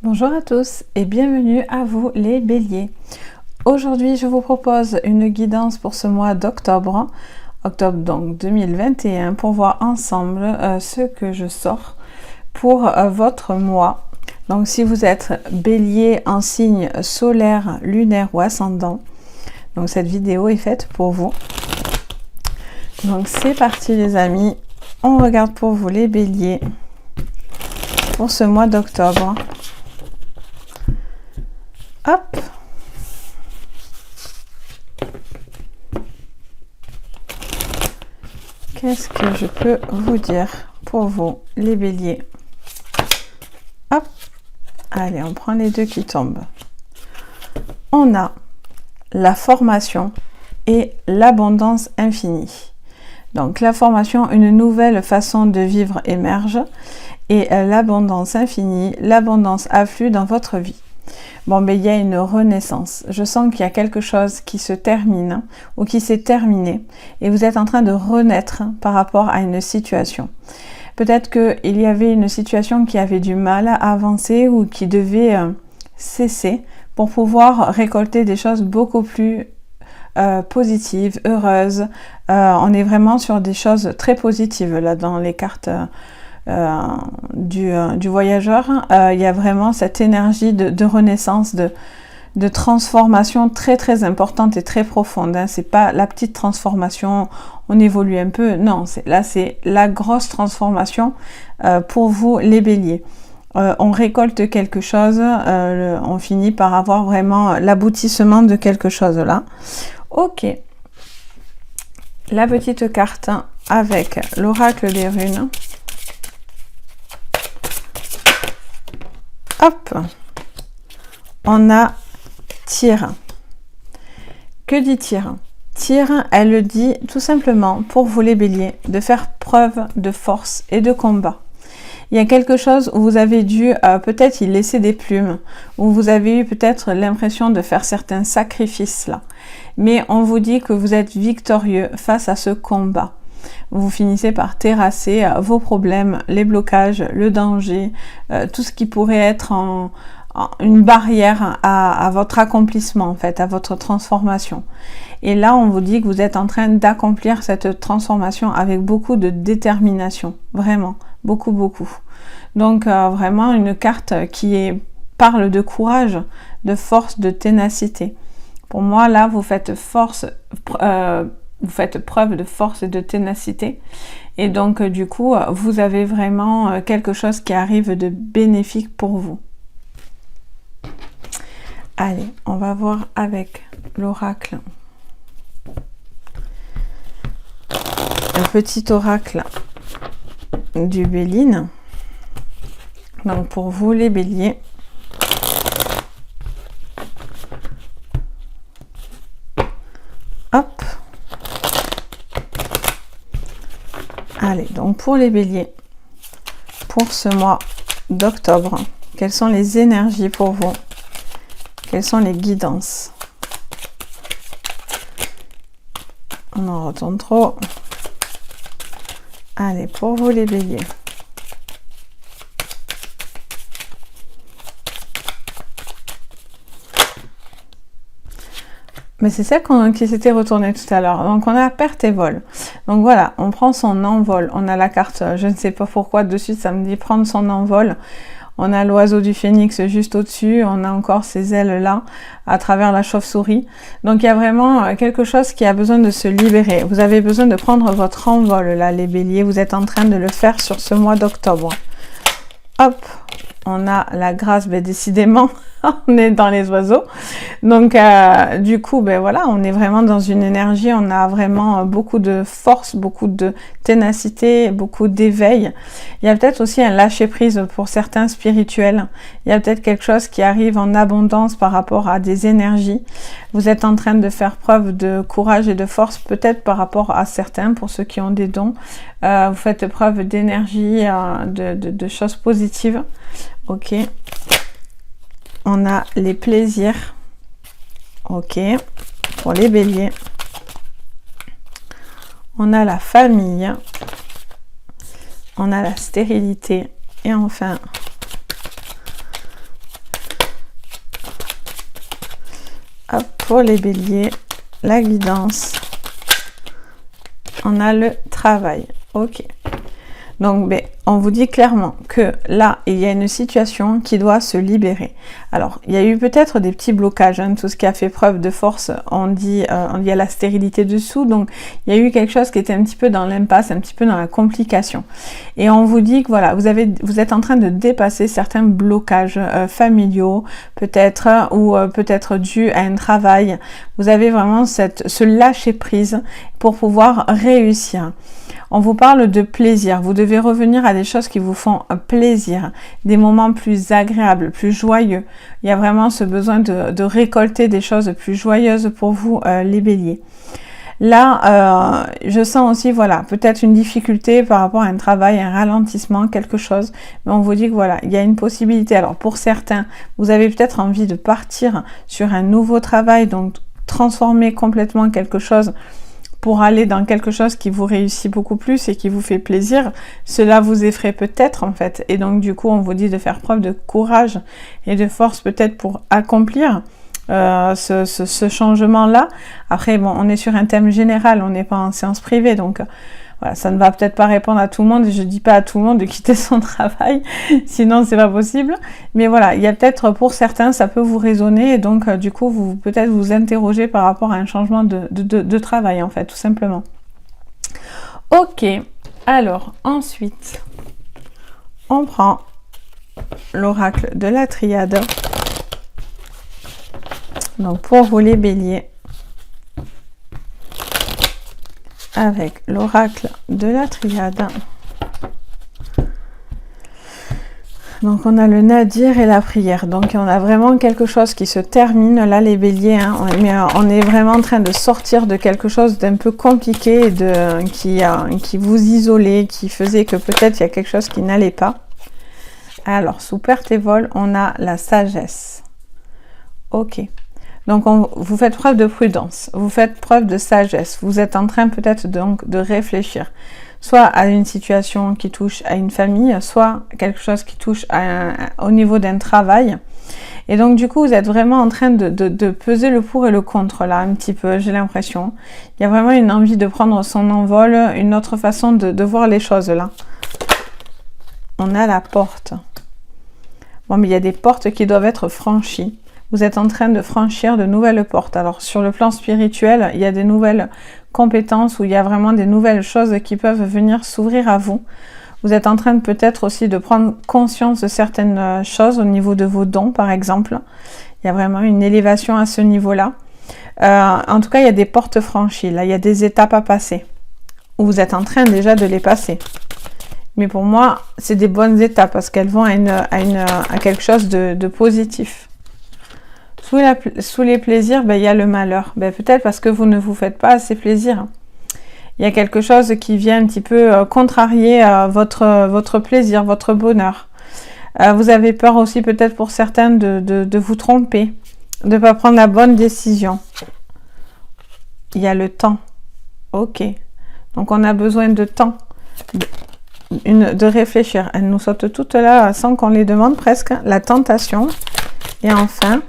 Bonjour à tous et bienvenue à vous les béliers. Aujourd'hui je vous propose une guidance pour ce mois d'octobre, octobre donc 2021, pour voir ensemble ce que je sors pour votre mois. Donc si vous êtes bélier en signe solaire, lunaire ou ascendant, donc cette vidéo est faite pour vous. Donc c'est parti les amis, on regarde pour vous les béliers pour ce mois d'octobre. Hop. Qu'est-ce que je peux vous dire pour vous, les béliers? Hop. Allez, on prend les deux qui tombent. On a la formation et l'abondance infinie. Donc, la formation, une nouvelle façon de vivre émerge. Et l'abondance infinie, l'abondance afflue dans votre vie. Bon, mais il y a une renaissance. Je sens qu'il y a quelque chose qui se termine ou qui s'est terminé et vous êtes en train de renaître par rapport à une situation. Peut-être qu'il y avait une situation qui avait du mal à avancer ou qui devait cesser pour pouvoir récolter des choses beaucoup plus positives, heureuses. On est vraiment sur des choses très positives là dans les cartes du voyageur. Il y a vraiment cette énergie de renaissance, de transformation très très importante et très profonde. C'est pas la petite transformation, on évolue un peu. Non, là c'est la grosse transformation pour vous les béliers. On récolte quelque chose, on finit par avoir vraiment l'aboutissement de quelque chose là. Ok. La petite carte avec l'oracle des runes. Hop, on a Tyr. Que dit Tyr? Tyr, elle dit tout simplement pour vous les béliers de faire preuve de force et de combat. Il y a quelque chose où vous avez dû peut-être y laisser des plumes, où vous avez eu peut-être l'impression de faire certains sacrifices là. Mais on vous dit que vous êtes victorieux face à ce combat. Vous finissez par terrasser vos problèmes, les blocages, le danger, tout ce qui pourrait être une barrière à votre accomplissement, en fait, à votre transformation. Et là, on vous dit que vous êtes en train d'accomplir cette transformation avec beaucoup de détermination, vraiment, beaucoup, beaucoup. Donc, vraiment une carte qui parle de courage, de force, de ténacité. Pour moi, là, vous faites preuve de force et de ténacité. Et donc, du coup, vous avez vraiment quelque chose qui arrive de bénéfique pour vous. Allez, on va voir avec l'oracle. Un petit oracle du Béline. Donc, pour vous, les béliers. Hop. Allez, donc pour les béliers, pour ce mois d'octobre, quelles sont les énergies pour vous? Quelles sont les guidances? On en retourne trop. Allez, pour vous les béliers. Mais c'est celle qui s'était retournée tout à l'heure. Donc, on a perte et vol. Donc, voilà, on prend son envol. On a la carte, je ne sais pas pourquoi, dessus, ça me dit prendre son envol. On a l'oiseau du phénix juste au-dessus. On a encore ces ailes-là à travers la chauve-souris. Donc, il y a vraiment quelque chose qui a besoin de se libérer. Vous avez besoin de prendre votre envol, là, les béliers. Vous êtes en train de le faire sur ce mois d'octobre. Hop, on a la grâce, ben décidément, on est dans les oiseaux. Donc, du coup, ben voilà, on est vraiment dans une énergie, on a vraiment beaucoup de force, beaucoup de ténacité, beaucoup d'éveil. Il y a peut-être aussi un lâcher-prise pour certains spirituels. Il y a peut-être quelque chose qui arrive en abondance par rapport à des énergies. Vous êtes en train de faire preuve de courage et de force, peut-être par rapport à certains, pour ceux qui ont des dons. Vous faites preuve d'énergie, de choses positives. Ok. On a les plaisirs. Ok. Pour les béliers. On a la famille. On a la stérilité. Et enfin, Hop, pour les béliers, la guidance. On a le travail. Ok. Donc, on vous dit clairement que là, il y a une situation qui doit se libérer. Alors, il y a eu peut-être des petits blocages, hein, tout ce qui a fait preuve de force, on dit il y a la stérilité dessous, donc il y a eu quelque chose qui était un petit peu dans l'impasse, un petit peu dans la complication. Et on vous dit que voilà, vous êtes en train de dépasser certains blocages familiaux, peut-être, ou peut-être dû à un travail. Vous avez vraiment ce lâcher prise pour pouvoir réussir. On vous parle de plaisir. Vous devez revenir à des choses qui vous font plaisir, des moments plus agréables, plus joyeux. Il y a vraiment ce besoin de récolter des choses plus joyeuses pour vous, les béliers. Là, je sens aussi, voilà, peut-être une difficulté par rapport à un travail, un ralentissement, quelque chose. Mais on vous dit que voilà, il y a une possibilité. Alors pour certains, vous avez peut-être envie de partir sur un nouveau travail, donc transformer complètement quelque chose pour aller dans quelque chose qui vous réussit beaucoup plus et qui vous fait plaisir. Cela vous effraie peut-être en fait. Et donc du coup, on vous dit de faire preuve de courage et de force peut-être pour accomplir ce changement-là. Après, bon, on est sur un thème général, on n'est pas en séance privée, donc voilà, ça ne va peut-être pas répondre à tout le monde, et je dis pas à tout le monde de quitter son travail, sinon c'est pas possible. Mais voilà, il y a peut-être pour certains, ça peut vous résonner, et donc du coup, vous peut-être vous interrogez par rapport à un changement de travail, en fait, tout simplement. Ok, alors ensuite, on prend l'oracle de la triade. Donc pour vous les béliers, avec l'oracle de la triade. Donc on a le nadir et la prière. Donc on a vraiment quelque chose qui se termine là les béliers. Hein. On est vraiment en train de sortir de quelque chose d'un peu compliqué et qui vous isolait, qui faisait que peut-être il y a quelque chose qui n'allait pas. Alors sous perte et vol, on a la sagesse. Ok. Donc, vous faites preuve de prudence, vous faites preuve de sagesse. Vous êtes en train peut-être donc de réfléchir, soit à une situation qui touche à une famille, soit quelque chose qui touche au niveau d'un travail. Et donc, du coup, vous êtes vraiment en train de peser le pour et le contre, là, un petit peu, j'ai l'impression. Il y a vraiment une envie de prendre son envol, une autre façon de voir les choses, là. On a la porte. Bon, mais il y a des portes qui doivent être franchies. Vous êtes en train de franchir de nouvelles portes. Alors, sur le plan spirituel, il y a des nouvelles compétences où il y a vraiment des nouvelles choses qui peuvent venir s'ouvrir à vous. Vous êtes en train de peut-être aussi de prendre conscience de certaines choses au niveau de vos dons, par exemple. Il y a vraiment une élévation à ce niveau-là. En tout cas, il y a des portes franchies. Là, il y a des étapes à passer. Où vous êtes en train déjà de les passer. Mais pour moi, c'est des bonnes étapes parce qu'elles vont à quelque chose de positif. Sous les plaisirs, il y a le malheur. Peut-être parce que vous ne vous faites pas assez plaisir. Il y a quelque chose qui vient un petit peu contrarier votre plaisir, votre bonheur. Vous avez peur aussi peut-être pour certains de vous tromper, de ne pas prendre la bonne décision. Il y a le temps. Ok. Donc on a besoin de temps, de réfléchir. Elles nous sautent toutes là sans qu'on les demande presque. La tentation. Et enfin...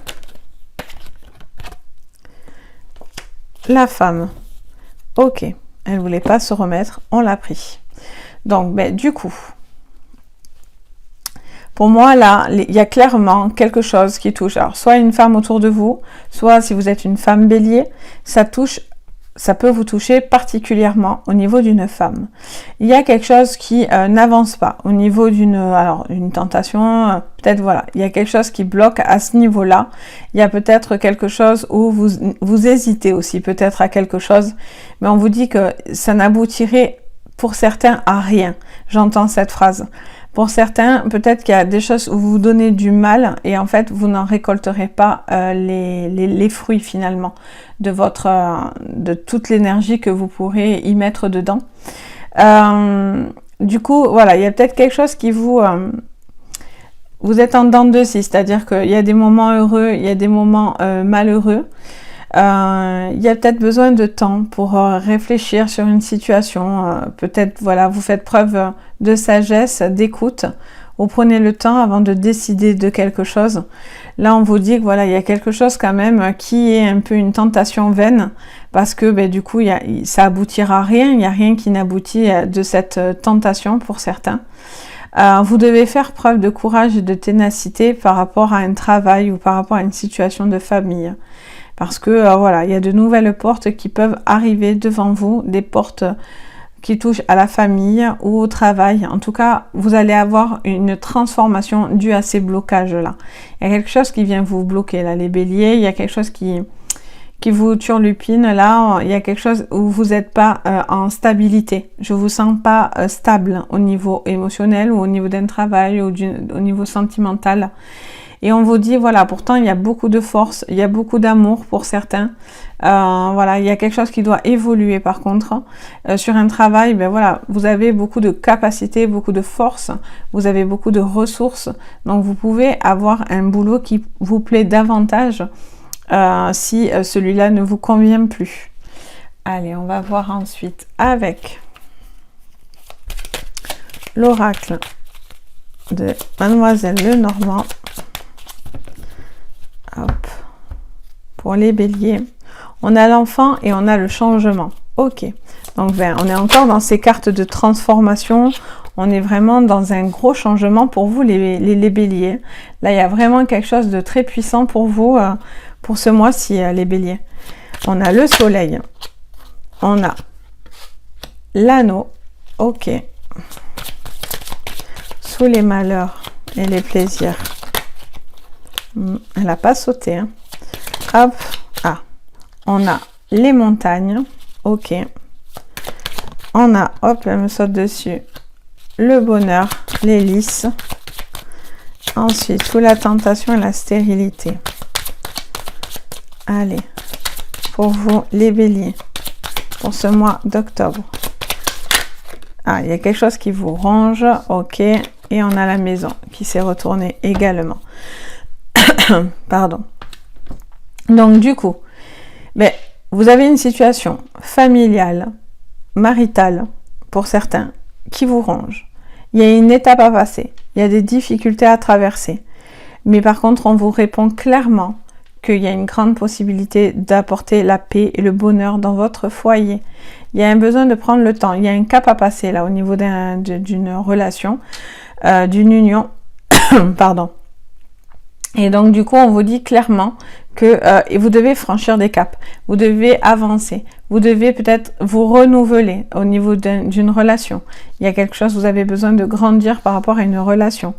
la femme, ok, elle voulait pas se remettre, on l'a pris. Donc, du coup, pour moi, là, il y a clairement quelque chose qui touche. Alors, soit une femme autour de vous, soit si vous êtes une femme bélier, ça peut vous toucher particulièrement au niveau d'une femme. Il y a quelque chose qui n'avance pas au niveau une tentation, peut-être voilà, il y a quelque chose qui bloque à ce niveau-là. Il y a peut-être quelque chose où vous hésitez aussi peut-être à quelque chose, mais on vous dit que ça n'aboutirait pour certains à rien. J'entends cette phrase. Pour certains, peut-être qu'il y a des choses où vous vous donnez du mal et en fait, vous n'en récolterez pas les fruits finalement de toute l'énergie que vous pourrez y mettre dedans. Du coup, voilà, il y a peut-être quelque chose qui vous êtes en dents de scie, c'est-à-dire qu'il y a des moments heureux, il y a des moments malheureux. Il y a peut-être besoin de temps pour réfléchir sur une situation. Peut-être, voilà, vous faites preuve de sagesse, d'écoute Vous prenez le temps avant de décider de quelque chose. Là, on vous dit que voilà, il y a quelque chose quand même qui est un peu une tentation vaine parce que ben, du coup, ça aboutira à rien. Il n'y a rien qui n'aboutit de cette tentation pour certains. Vous devez faire preuve de courage et de ténacité par rapport à un travail ou par rapport à une situation de famille. Parce que voilà, il y a de nouvelles portes qui peuvent arriver devant vous, des portes qui touchent à la famille ou au travail. En tout cas, vous allez avoir une transformation due à ces blocages-là. Il y a quelque chose qui vient vous bloquer, là, les béliers. Il y a quelque chose qui vous turlupine, là. Il y a quelque chose où vous n'êtes pas en stabilité. Je vous sens pas stable au niveau émotionnel ou au niveau d'un travail ou au niveau sentimental. Et on vous dit, voilà, pourtant, il y a beaucoup de force, il y a beaucoup d'amour pour certains. Voilà, il y a quelque chose qui doit évoluer par contre. Sur un travail, ben voilà, vous avez beaucoup de capacités, beaucoup de force, vous avez beaucoup de ressources. Donc, vous pouvez avoir un boulot qui vous plaît davantage si celui-là ne vous convient plus. Allez, on va voir ensuite avec l'oracle de Mademoiselle Lenormand. Hop. Pour les béliers, on a l'enfant et on a le changement. Ok, donc ben, on est encore dans ces cartes de transformation. On est vraiment dans un gros changement pour vous les béliers. Là, il y a vraiment quelque chose de très puissant pour vous pour ce mois-ci, les béliers. On a le soleil. On a l'anneau. Ok. Sous les malheurs et les plaisirs. Elle n'a pas sauté. Hein. Hop. Ah. On a les montagnes. Ok. On a, hop, elle me saute dessus. Le bonheur, les lys. Ensuite, sous la tentation et la stérilité. Allez. Pour vous, les béliers. Pour ce mois d'octobre. Ah, il y a quelque chose qui vous ronge. Ok. Et on a la maison qui s'est retournée également. Pardon. Donc du coup, ben, vous avez une situation familiale, maritale, pour certains, qui vous ronge. Il y a une étape à passer, il y a des difficultés à traverser. Mais par contre, on vous répond clairement qu'il y a une grande possibilité d'apporter la paix et le bonheur dans votre foyer. Il y a un besoin de prendre le temps, il y a un cap à passer là au niveau d'une relation, d'une union. Pardon. Et donc du coup, on vous dit clairement que vous devez franchir des caps, vous devez avancer, vous devez peut-être vous renouveler au niveau d'une relation. Il y a quelque chose, vous avez besoin de grandir par rapport à une relation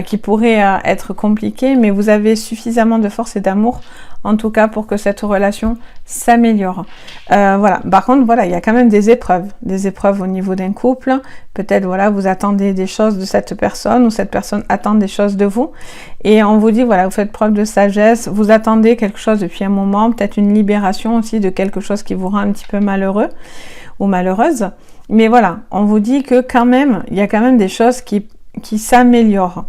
qui pourrait être compliquée, mais vous avez suffisamment de force et d'amour, en tout cas pour que cette relation s'améliore. Voilà. Par contre, voilà, il y a quand même des épreuves au niveau d'un couple. Peut-être, voilà, vous attendez des choses de cette personne ou cette personne attend des choses de vous. Et on vous dit, voilà, vous faites preuve de sagesse, vous attendez quelque chose depuis un moment, peut-être une libération aussi de quelque chose qui vous rend un petit peu malheureux ou malheureuse. Mais voilà, on vous dit que quand même, il y a quand même des choses qui s'améliorent.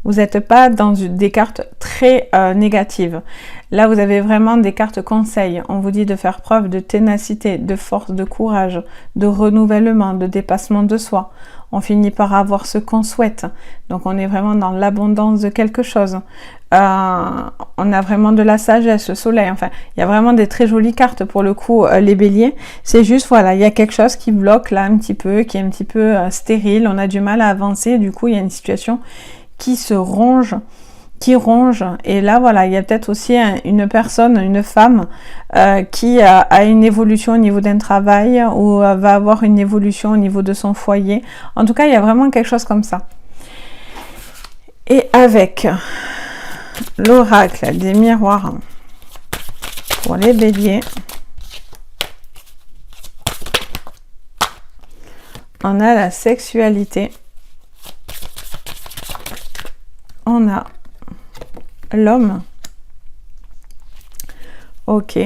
Vous n'êtes pas dans des cartes très négatives. Là, vous avez vraiment des cartes conseils. On vous dit de faire preuve de ténacité, de force, de courage, de renouvellement, de dépassement de soi. On finit par avoir ce qu'on souhaite. Donc, on est vraiment dans l'abondance de quelque chose. On a vraiment de la sagesse, le soleil. Enfin, il y a vraiment des très jolies cartes pour le coup, les béliers. C'est juste, voilà, il y a quelque chose qui bloque là un petit peu, qui est un petit peu stérile. On a du mal à avancer. Du coup, il y a une situation qui se ronge, qui ronge. Et là, voilà, il y a peut-être aussi une personne, une femme qui a une évolution au niveau d'un travail ou va avoir une évolution au niveau de son foyer. En tout cas, il y a vraiment quelque chose comme ça. Et avec l'oracle des miroirs pour les béliers, on a la sexualité. On a l'homme. Ok.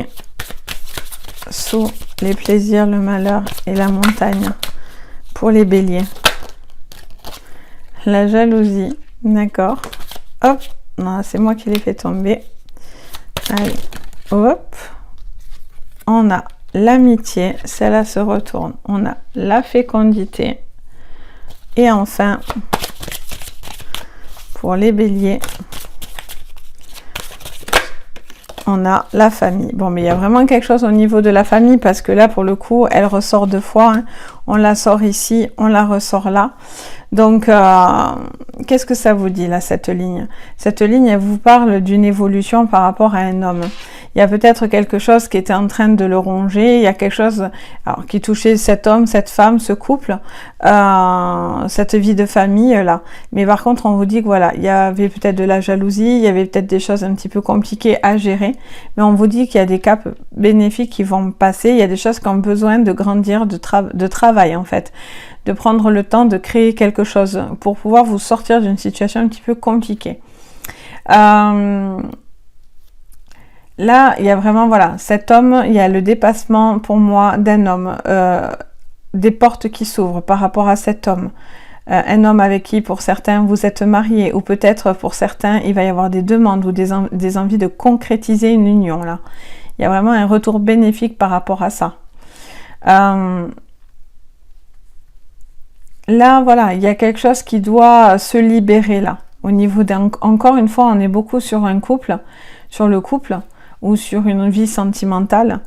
Sous les plaisirs, le malheur et la montagne pour les béliers. La jalousie. D'accord. Hop. Non, c'est moi qui l'ai fait tomber. Allez. Hop. On a l'amitié. Celle-là se retourne. On a la fécondité. Et enfin, pour les béliers, on a la famille. Bon, mais il y a vraiment quelque chose au niveau de la famille parce que là, pour le coup, elle ressort 2 fois. Hein. On la sort ici, on la ressort là. Donc, qu'est-ce que ça vous dit là, cette ligne? Cette ligne, elle vous parle d'une évolution par rapport à un homme. Il y a peut-être quelque chose qui était en train de le ronger, il y a quelque chose alors, qui touchait cet homme, cette femme, ce couple, cette vie de famille là. Mais par contre, on vous dit que voilà, il y avait peut-être de la jalousie, il y avait peut-être des choses un petit peu compliquées à gérer, mais on vous dit qu'il y a des caps bénéfiques qui vont passer, il y a des choses qui ont besoin de grandir, de travail en fait, de prendre le temps de créer quelque chose pour pouvoir vous sortir d'une situation un petit peu compliquée. Là, il y a vraiment, voilà, cet homme, il y a le dépassement pour moi d'un homme, des portes qui s'ouvrent par rapport à cet homme. Un homme avec qui, pour certains, vous êtes mariés, ou peut-être pour certains, il va y avoir des demandes ou des envies de concrétiser une union, là. Il y a vraiment un retour bénéfique par rapport à ça. Là, voilà, il y a quelque chose qui doit se libérer, là. Au niveau encore une fois, on est beaucoup sur un couple, sur le couple, ou sur une vie sentimentale.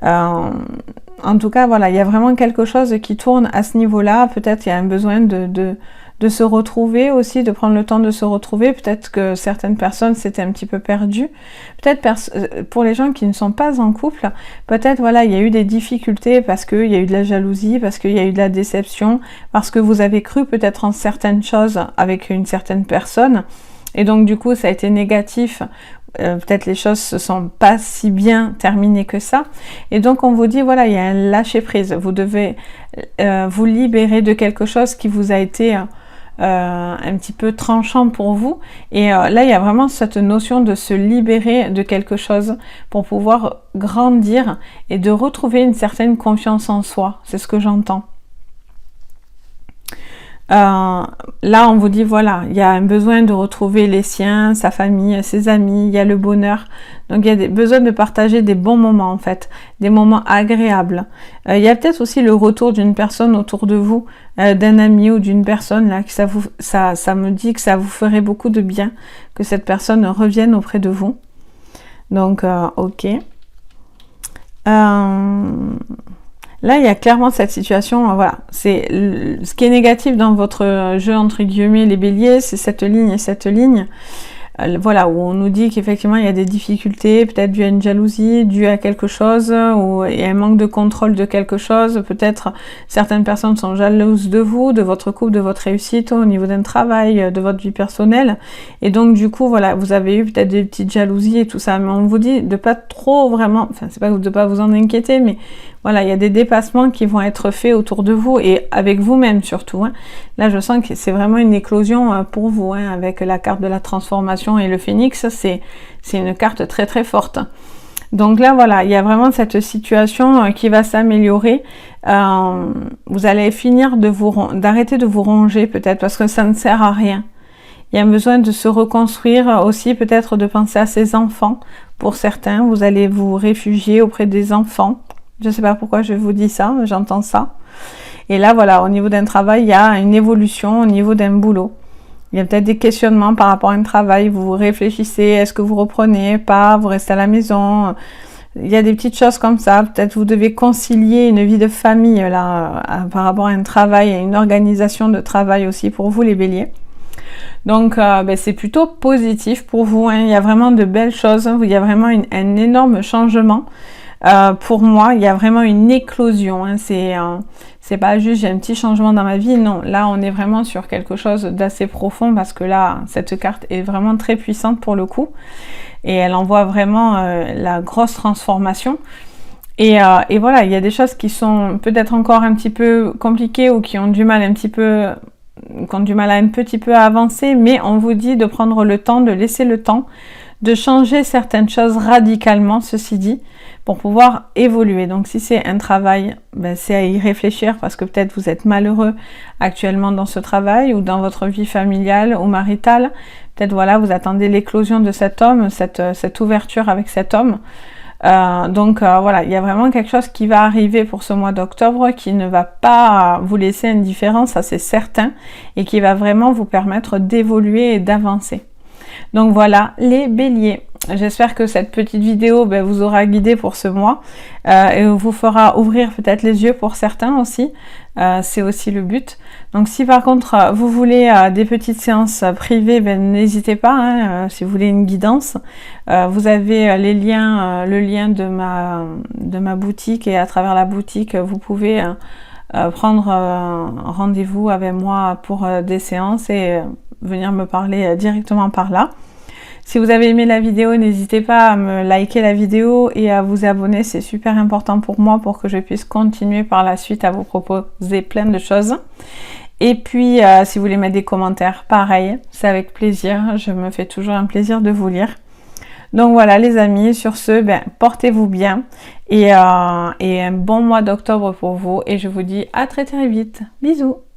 En tout cas, voilà, il y a vraiment quelque chose qui tourne à ce niveau-là. Peut-être il y a un besoin de se retrouver aussi, de prendre le temps de se retrouver. Peut-être que certaines personnes s'étaient un petit peu perdues. Peut-être pour les gens qui ne sont pas en couple, peut-être voilà, il y a eu des difficultés parce qu'il y a eu de la jalousie, parce qu'il y a eu de la déception, parce que vous avez cru peut-être en certaines choses avec une certaine personne. Et donc du coup, ça a été négatif. Peut-être les choses se sont pas si bien terminées que ça. Et donc on vous dit, voilà, il y a un lâcher-prise. Vous devez vous libérer de quelque chose qui vous a été un petit peu tranchant pour vous. Et là, il y a vraiment cette notion de se libérer de quelque chose pour pouvoir grandir et de retrouver une certaine confiance en soi. C'est ce que j'entends. Là, on vous dit, voilà, il y a un besoin de retrouver les siens, sa famille, ses amis, il y a le bonheur. Donc, il y a besoin de partager des bons moments, en fait, des moments agréables. Il y a peut-être aussi le retour d'une personne autour de vous, d'un ami ou d'une personne, là, que ça me dit que ça vous ferait beaucoup de bien, que cette personne revienne auprès de vous. Donc, ok. Là, il y a clairement cette situation, voilà, c'est ce qui est négatif dans votre jeu, entre guillemets, les béliers, c'est cette ligne et cette ligne, voilà, où on nous dit qu'effectivement, il y a des difficultés, peut-être dû à une jalousie, dû à quelque chose, ou il y a un manque de contrôle de quelque chose, peut-être certaines personnes sont jalouses de vous, de votre couple, de votre réussite, au niveau d'un travail, de votre vie personnelle, et donc du coup, voilà, vous avez eu peut-être des petites jalousies et tout ça, mais on vous dit de pas trop vraiment, enfin, c'est pas de pas vous en inquiéter, mais voilà, il y a des dépassements qui vont être faits autour de vous et avec vous-même surtout. Hein. Là, je sens que c'est vraiment une éclosion pour vous, hein, avec la carte de la transformation et le phénix. C'est une carte très très forte. Donc là, voilà, il y a vraiment cette situation qui va s'améliorer. Vous allez finir d'arrêter de vous ronger peut-être parce que ça ne sert à rien. Il y a besoin de se reconstruire aussi, peut-être de penser à ses enfants. Pour certains, vous allez vous réfugier auprès des enfants. Je ne sais pas pourquoi je vous dis ça, mais j'entends ça. Et là, voilà, au niveau d'un travail, il y a une évolution au niveau d'un boulot. Il y a peut-être des questionnements par rapport à un travail. Vous réfléchissez, est-ce que vous reprenez, pas, vous restez à la maison. Il y a des petites choses comme ça. Peut-être vous devez concilier une vie de famille là, par rapport à un travail et une organisation de travail aussi pour vous, les béliers. Donc, c'est plutôt positif pour vous. Hein. Il y a vraiment de belles choses. Il y a vraiment un énorme changement. Pour moi, il y a vraiment une éclosion. Hein. C'est pas juste j'ai un petit changement dans ma vie. Non, là, on est vraiment sur quelque chose d'assez profond parce que là, cette carte est vraiment très puissante pour le coup. Et elle envoie vraiment la grosse transformation. Et voilà, il y a des choses qui sont peut-être encore un petit peu compliquées ou qui ont du mal un petit peu à avancer, mais on vous dit de prendre le temps, de laisser le temps, de changer certaines choses radicalement, ceci dit, pour pouvoir évoluer. Donc si c'est un travail, c'est à y réfléchir parce que peut-être vous êtes malheureux actuellement dans ce travail ou dans votre vie familiale ou maritale. Peut-être voilà, vous attendez l'éclosion de cet homme, cette ouverture avec cet homme. Voilà, il y a vraiment quelque chose qui va arriver pour ce mois d'octobre qui ne va pas vous laisser indifférent, ça c'est certain, et qui va vraiment vous permettre d'évoluer et d'avancer. Donc voilà, les béliers. J'espère que cette petite vidéo vous aura guidé pour ce mois et vous fera ouvrir peut-être les yeux pour certains aussi. C'est aussi le but. Donc si par contre vous voulez des petites séances privées, n'hésitez pas, hein, si vous voulez une guidance. Vous avez les liens, le lien de ma boutique, et à travers la boutique, vous pouvez prendre rendez-vous avec moi pour des séances et venir me parler directement par là. Si vous avez aimé la vidéo, n'hésitez pas à me liker la vidéo et à vous abonner, c'est super important pour moi pour que je puisse continuer par la suite à vous proposer plein de choses. Et puis, si vous voulez mettre des commentaires, pareil, c'est avec plaisir, je me fais toujours un plaisir de vous lire. Donc voilà les amis, sur ce, portez-vous bien et un bon mois d'octobre pour vous et je vous dis à très très vite. Bisous!